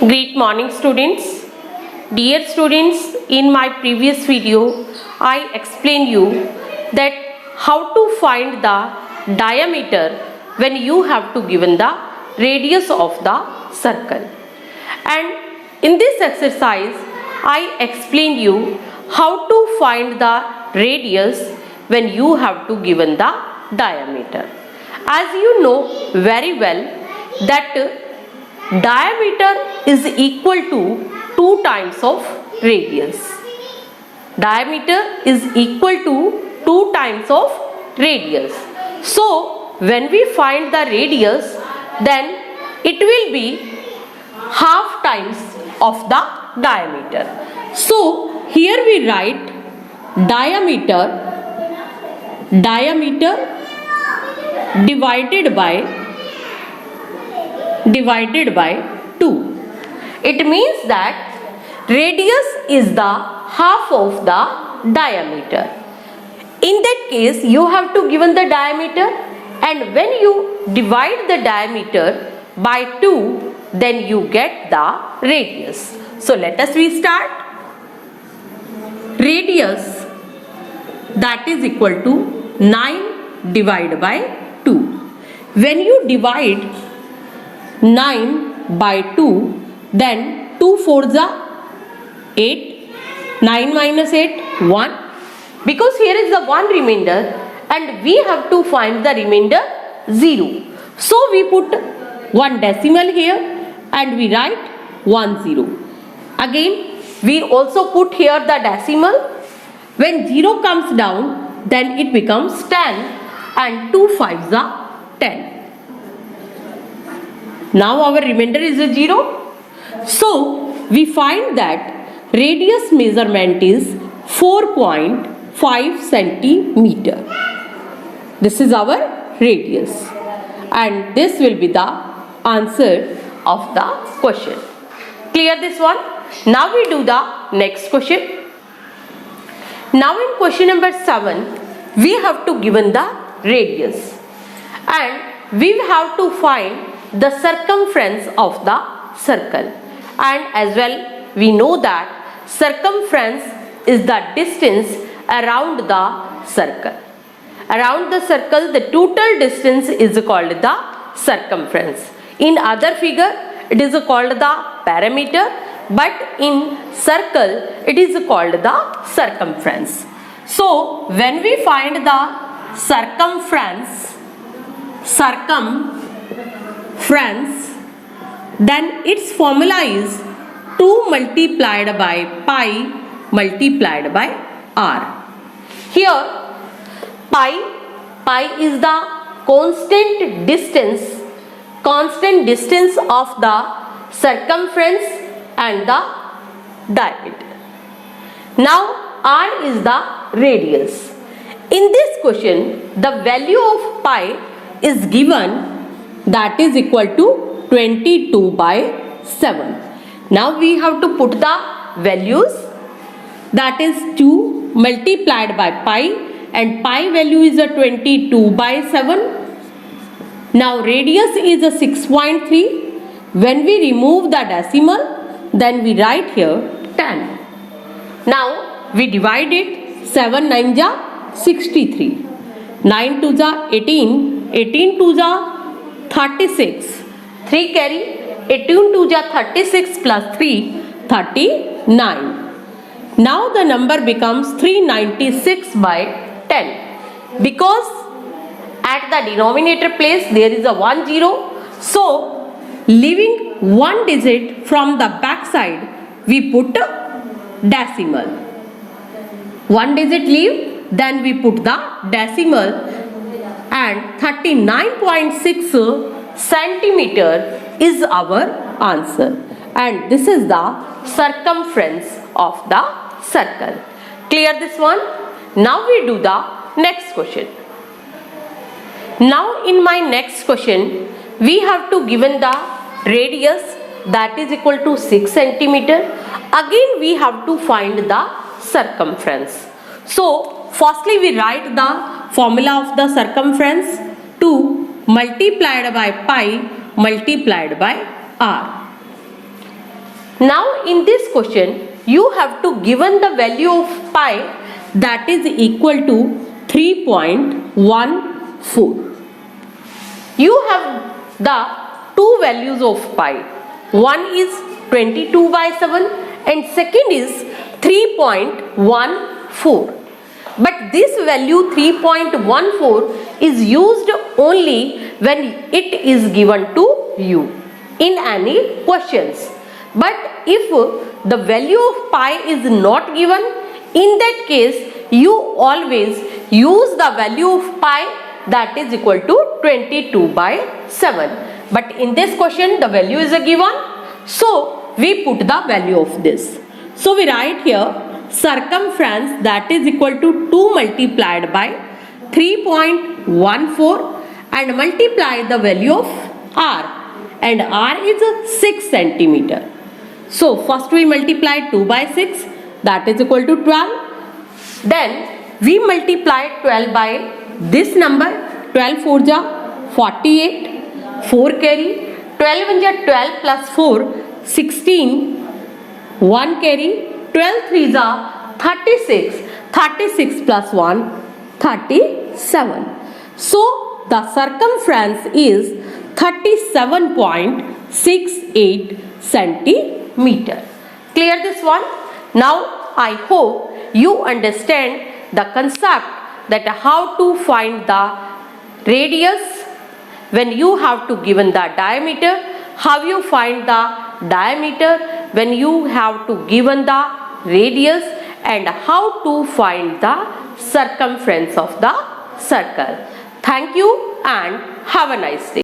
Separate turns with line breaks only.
Great morning students. Dear students, in my previous video I explained you that how to find the diameter when you have to given the radius of the circle. And in this exercise I explained you how to find the radius when you have to given the diameter. As you know very well that diameter is equal to 2 times of radius. Diameter is equal to 2 times of radius. So when we find the radius, then it will be half times of the diameter. So here we write diameter divided by 2. It means that radius is the half of the diameter. In that case you have to given the diameter, and when you divide the diameter by 2 then you get the radius. So let us restart. Radius, that is equal to 9 divided by 2. When you divide 9 by 2, then 2 4s are 8, 9 minus 8, 1. Because here is the 1 remainder and we have to find the remainder 0. So we put 1 decimal here and we write 1 0. Again we also put here the decimal. When 0 comes down then it becomes 10 and 2 5s are 10. Now our remainder is a 0. So we find that radius measurement is 4.5 centimeter. This is our radius and this will be the answer of the question. Clear this one? Now we do the next question. Now in question number 7 we have to given the radius and we have to find the circumference of the circle, and as well we know that circumference is the distance around the circle. Around the circle the total distance is called the circumference. In other figure it is called the perimeter, but in circle it is called the circumference. So when we find the circumference, then its formula is 2 multiplied by pi multiplied by r. Here pi is the constant distance of the circumference and the diameter. Now r is the radius. In this question the value of pi is given, that is equal to 22 by 7. Now we have to put the values, that is 2 multiplied by pi, and pi value is a 22 by 7. Now radius is a 6.3. When we remove the decimal then we write here 10. Now we divide it. 7 9 ja 63, 9 2 ja 18, 18 2 ja 36, 3 carry, 18 2 ja 36 plus 3, 39. Now the number becomes 396 by 10. Because at the denominator place there is a 1 0. So leaving 1 digit from the back side we put decimal. 1 digit leave, then we put the decimal, and 39.6 centimeter is our answer, and this is the circumference of the circle. Clear this one? Now we do the next question. Now in my next question we have to given the radius, that is equal to 6 centimeter. Again we have to find the circumference. So firstly we write the formula of the circumference, 2 multiplied by pi multiplied by r. Now in this question you have to given the value of pi that is equal to 3.14. You have the two values of pi. One is 22/7 and second is 3.14. But this value 3.14 is used only when it is given to you in any questions. But if the value of pi is not given, in that case you always use the value of pi that is equal to 22/7. But in this question the value is a given, so we put the value of this. So we write here circumference that is equal to 2 multiplied by 3.14 and multiply the value of r, and r is 6 centimeter. So first we multiply 2 by 6 that is equal to 12. Then we multiply 12 by this number, 12 4 ja 48, 4 carry, 12 1 ja 12 plus 4 16, 1 carry, 12 3 ja 36, 36 plus 1 37. So the circumference is 37.68 centimeter. Clear this one? Now I hope you understand the concept that how to find the radius when you have to given the diameter, how you find the diameter when you have to given the radius, and how to find the circumference of the circle. Thank you and have a nice day.